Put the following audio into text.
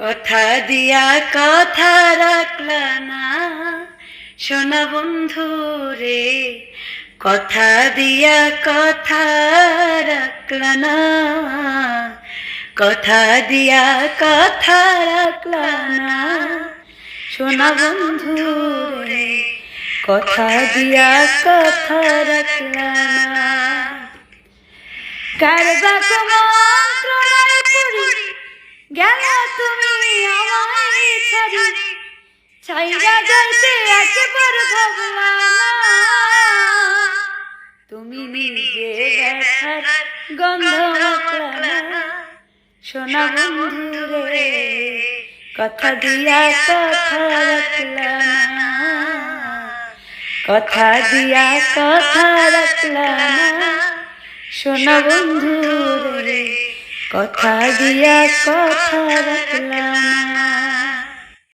কথা দিয়া কথা রাখলা না সোনা বন্ধু রে, কথা দিয়া কথা রাখলা না, কথা দিয়া কথা রাখলা না সোনা বন্ধু রে, কথা দিয়া কথা রাখলা না। কার ডাক মন্ত্রণায় পড়ি গেল তুমি আমায় ছাড়ি, ছাইরা যাইতে একেবারে ভাবলা না, তুমি নিজে ব্যথার গন্ধ মাখলা না সোনা বন্ধু রে, কথা দিয়া কথা রাখলা না, কথা দিয়া কথা রাখলা না সোনা বন্ধু রে, কথা দিয়া কথা রাখলা।